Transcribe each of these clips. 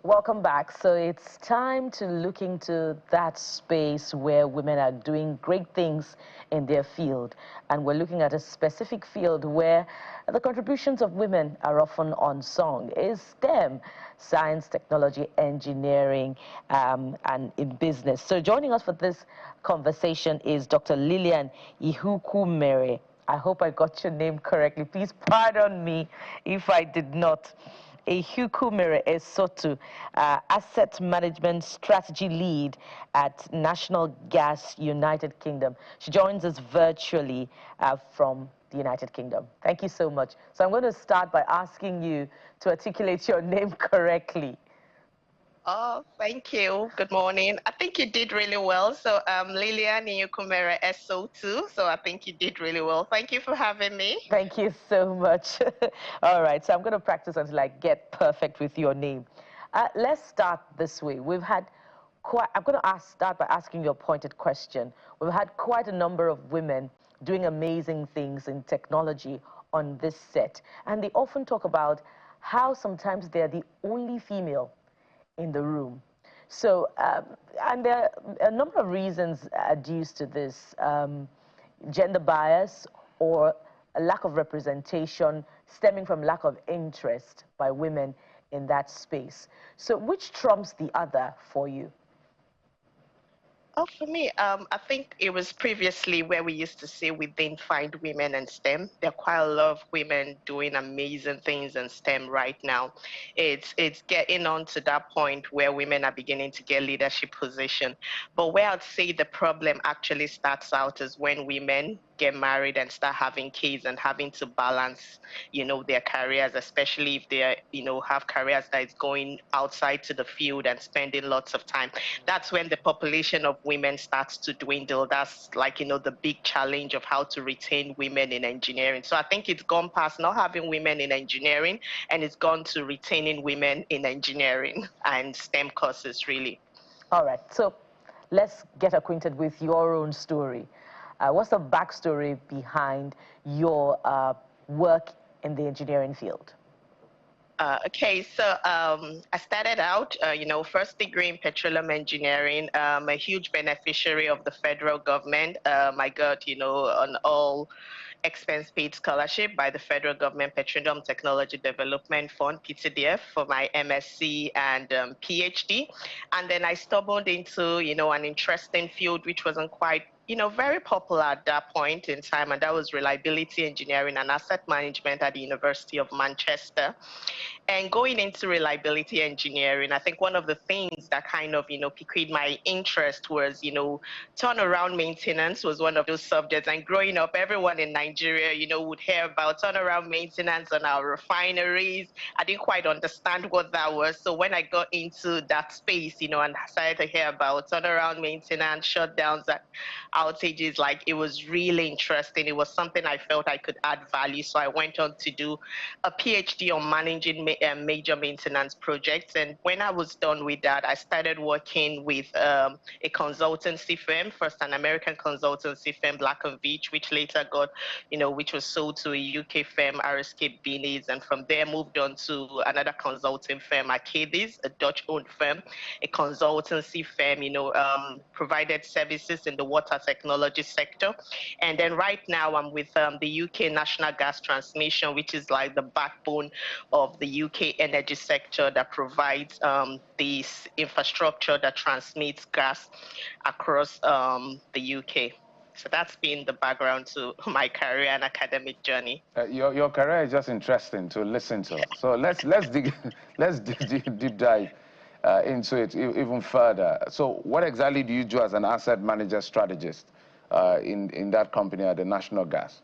Welcome back. So it's time to look into that space where women are doing great things in their field. And we're looking at a specific field where the contributions of women are often unsung. Is STEM, science, technology, engineering, and in business. So joining us for this conversation is Dr. Lillian Iheukwumere. I hope I got your name correctly. Please pardon me if I did not. Iheukwumere Esotu, Asset Management Strategy Lead at National Gas United Kingdom. She joins us virtually from the United Kingdom. Thank you so much. So I'm going to start by asking you to articulate your name correctly. Oh, thank you. Good morning. I think you did really well. So Lillian Iheukwumere Esotu. So I think you did really well. Thank you for having me. Thank you so much. All right, so I'm going to practice until I get perfect with your name. Let's start this way. I'm going to start by asking you a pointed question. We've had quite a number of women doing amazing things in technology on this set, and they often talk about how sometimes they're the only female in the room. So, and there are a number of reasons adduced to this. Gender bias or a lack of representation stemming from lack of interest by women in that space. So which trumps the other for you? Oh, for me, I think it was previously where we used to say we didn't find women in STEM. There are quite a lot of women doing amazing things in STEM right now. It's getting on to that point where women are beginning to get leadership position. But where I'd say the problem actually starts out is when women get married and start having kids and having to balance, their careers, especially if they, have careers that is going outside to the field and spending lots of time. That's when the population of women starts to dwindle. That's like, the big challenge of how to retain women in engineering. So I think it's gone past not having women in engineering and it's gone to retaining women in engineering and STEM courses, really. All right, so let's get acquainted with your own story. What's the backstory behind your work in the engineering field? Okay, so I started out, first degree in petroleum engineering, a huge beneficiary of the federal government. I got, an all expense paid scholarship by the federal government Petroleum Technology Development Fund, PTDF, for my MSc and PhD. And then I stumbled into, an interesting field which wasn't quite very popular at that point in time, and that was reliability engineering and asset management at the University of Manchester. And going into reliability engineering, I think one of the things that kind of, piqued my interest was, turnaround maintenance was one of those subjects. And growing up, everyone in Nigeria, would hear about turnaround maintenance on our refineries. I didn't quite understand what that was. So when I got into that space, and started to hear about turnaround maintenance, shutdowns, and outages, like it was really interesting. It was something I felt I could add value. So I went on to do a PhD on managing major maintenance projects. And when I was done with that, I started working with a consultancy firm, first an American consultancy firm, Black & Veatch, which later got, which was sold to a UK firm, RSK Beanies. And from there moved on to another consulting firm, Arcadis, a Dutch-owned firm, a consultancy firm, provided services in the water technology sector. And then right now I'm with the UK National Gas Transmission, which is like the backbone of the UK energy sector that provides this infrastructure that transmits gas across the UK. So that's been the background to my career and academic journey. Your career is just interesting to listen to. So let's dig let's deep dive into it even further. So what exactly do you do as an asset manager strategist in that company at the National Gas?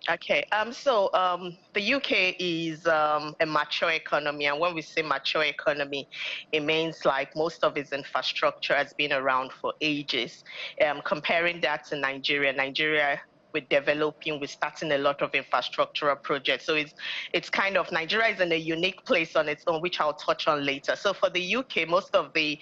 Okay, the UK is a mature economy, and when we say mature economy, it means like most of its infrastructure has been around for ages. Comparing that to Nigeria, we're starting a lot of infrastructural projects. So it's kind of, Nigeria is in a unique place on its own, which I'll touch on later. So for the UK, most of the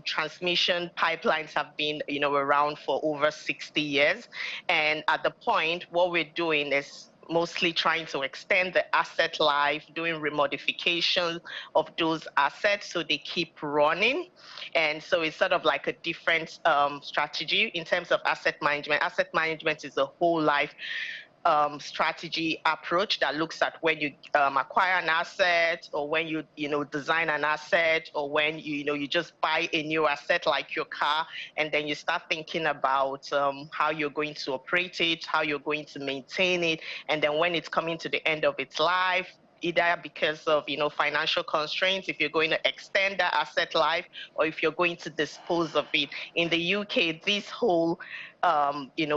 transmission pipelines have been, around for over 60 years. And at the point, what we're doing is mostly trying to extend the asset life, doing remodification of those assets so they keep running. And so it's sort of like a different strategy in terms of asset management. Asset management is a whole life strategy approach that looks at when you acquire an asset, or when you design an asset, or when you just buy a new asset like your car, and then you start thinking about how you're going to operate it, how you're going to maintain it, and then when it's coming to the end of its life, either because of financial constraints, if you're going to extend that asset life, or if you're going to dispose of it. In the UK, this whole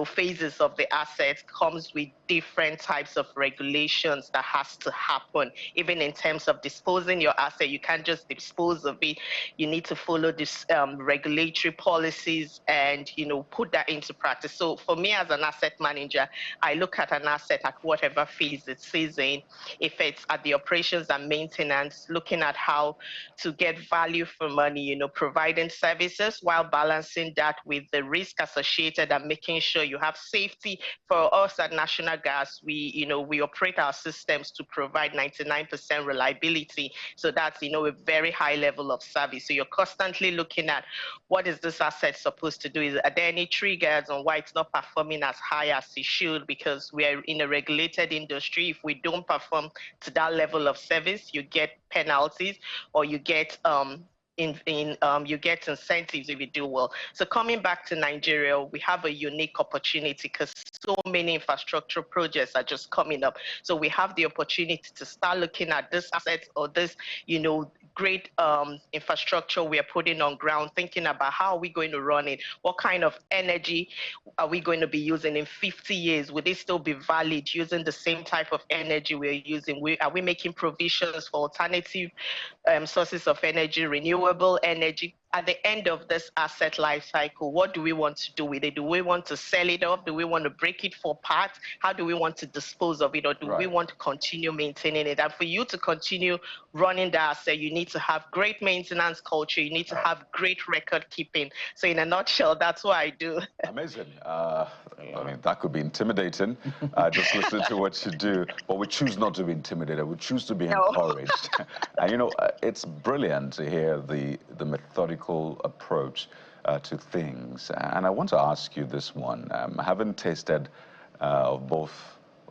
phases of the assets comes with different types of regulations that has to happen. Even in terms of disposing your asset, you can't just dispose of it. You need to follow this regulatory policies and put that into practice. So for me as an asset manager, I look at an asset at whatever phase it's in. If it's at the operations and maintenance, looking at how to get value for money, providing services while balancing that with the risk associated and making sure you have safety. For us at National Gas, we operate our systems to provide 99% reliability. So that's, a very high level of service. So you're constantly looking at what is this asset supposed to do? Are there any triggers on why it's not performing as high as it should? Because we are in a regulated industry. If we don't perform to that level of service, you get penalties, or you get you get incentives if you do well. So coming back to Nigeria, we have a unique opportunity because so many infrastructure projects are just coming up. So we have the opportunity to start looking at this asset, or this, great infrastructure we are putting on ground, thinking about how are we going to run it? What kind of energy are we going to be using in 50 years? Will it still be valid using the same type of energy we're using? Are we making provisions for alternative sources of energy, renewable energy? At the end of this asset life cycle, what do we want to do with it? Do we want to sell it off? Do we want to break it for parts? How do we want to dispose of it? Or do we want to continue maintaining it? And for you to continue running the asset, you need to have great maintenance culture. You need to have great record keeping. So in a nutshell, that's what I do. Amazing. I mean, that could be intimidating, just listen to what you do. But we choose not to be intimidated. We choose to be encouraged. And, it's brilliant to hear the methodical approach to things. And I want to ask you this one. Having tasted of both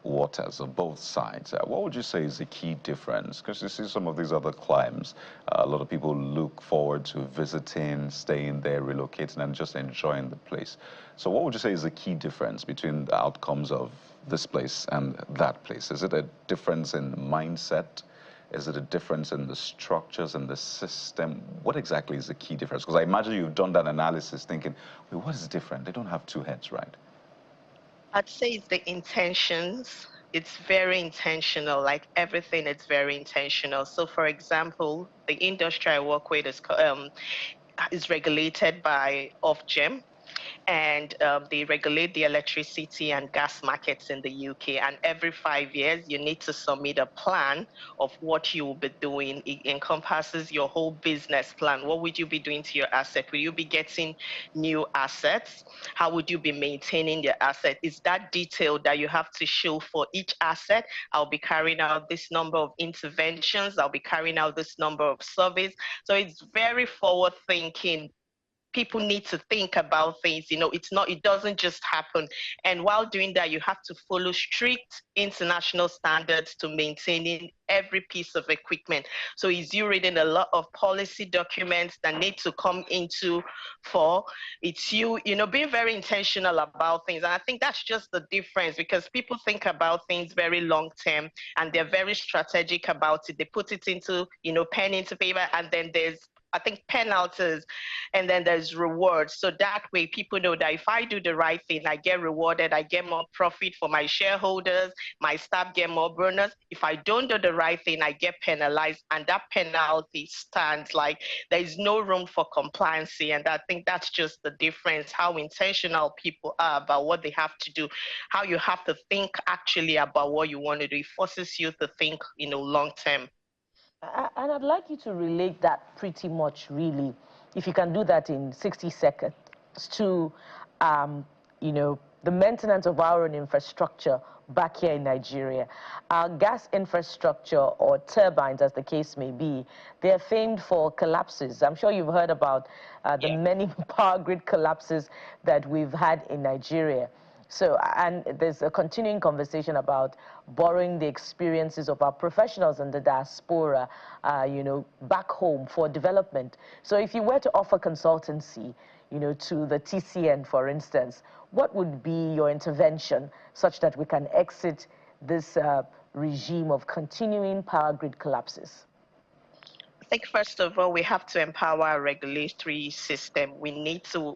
waters, of both sides, what would you say is the key difference? Because you see some of these other climes, a lot of people look forward to visiting, staying there, relocating, and just enjoying the place. So what would you say is the key difference between the outcomes of this place and that place? Is it a difference in mindset? Is it a difference in the structures and the system? What exactly is the key difference? Because I imagine you've done that analysis thinking, wait, what is different? They don't have two heads, right? I'd say it's the intentions. It's very intentional, like everything is very intentional. So for example, the industry I work with is regulated by Ofgem, and they regulate the electricity and gas markets in the UK. And every 5 years, you need to submit a plan of what you will be doing. It encompasses your whole business plan. What would you be doing to your asset? Will you be getting new assets? How would you be maintaining your asset? Is that detailed that you have to show for each asset? I'll be carrying out this number of interventions. I'll be carrying out this number of surveys. So it's very forward thinking. People need to think about things. It doesn't just happen. And while doing that, you have to follow strict international standards to maintaining every piece of equipment. So it's you reading a lot of policy documents that need to come into for. It's you being very intentional about things. And I think that's just the difference, because people think about things very long term and they're very strategic about it. They put it into, pen into paper, and then there's, I think, penalties, and then there's rewards. So that way people know that if I do the right thing, I get rewarded, I get more profit for my shareholders, my staff get more bonus. If I don't do the right thing, I get penalized, and that penalty stands. Like, there's no room for compliance. And I think that's just the difference, how intentional people are about what they have to do, how you have to think actually about what you want to do. It forces you to think, long term. And I'd like you to relate that pretty much, really, if you can do that in 60 seconds, to, the maintenance of our own infrastructure back here in Nigeria. Our gas infrastructure, or turbines as the case may be, they're famed for collapses. I'm sure you've heard about the many power grid collapses that we've had in Nigeria. So, and there's a continuing conversation about borrowing the experiences of our professionals in the diaspora, you know, back home for development. So if you were to offer consultancy, you know, to the TCN, for instance, what would be your intervention such that we can exit this regime of continuing power grid collapses? I think first of all, we have to empower our regulatory system. We need to,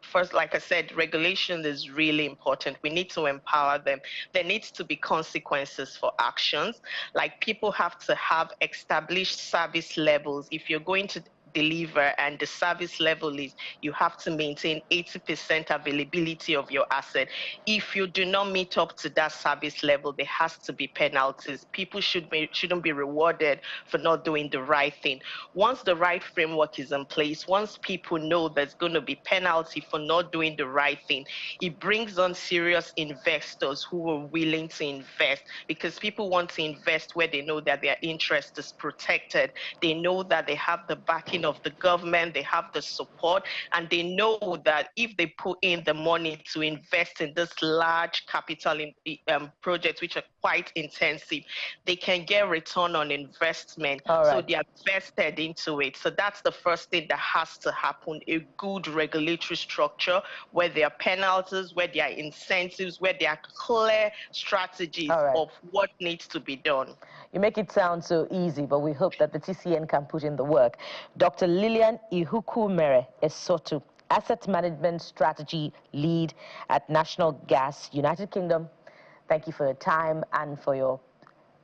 first, like I said, regulation is really important. We need to empower them. There needs to be consequences for actions. Like, people have to have established service levels. If you're going to deliver and the service level is you have to maintain 80% availability of your asset. If you do not meet up to that service level, there has to be penalties. People shouldn't be rewarded for not doing the right thing. Once the right framework is in place, once people know there's going to be penalty for not doing the right thing, it brings on serious investors who are willing to invest, because people want to invest where they know that their interest is protected. They know that they have the backing of the government, they have the support, and they know that if they put in the money to invest in this large capital projects, which are quite intensive, they can get return on investment. So they are invested into it. So that's the first thing that has to happen: a good regulatory structure where there are penalties, where there are incentives, where there are clear strategies of what needs to be done. You make it sound so easy, but we hope that the TCN can put in the work. Dr. Lillian Iheukwumere Esotu, Asset Management Strategy Lead at National Gas, United Kingdom. Thank you for your time and for your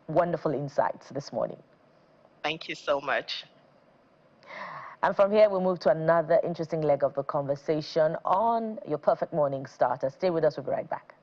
wonderful insights this morning. Thank you so much. And from here, we'll move to another interesting leg of the conversation on your perfect morning starter. Stay with us, we'll be right back.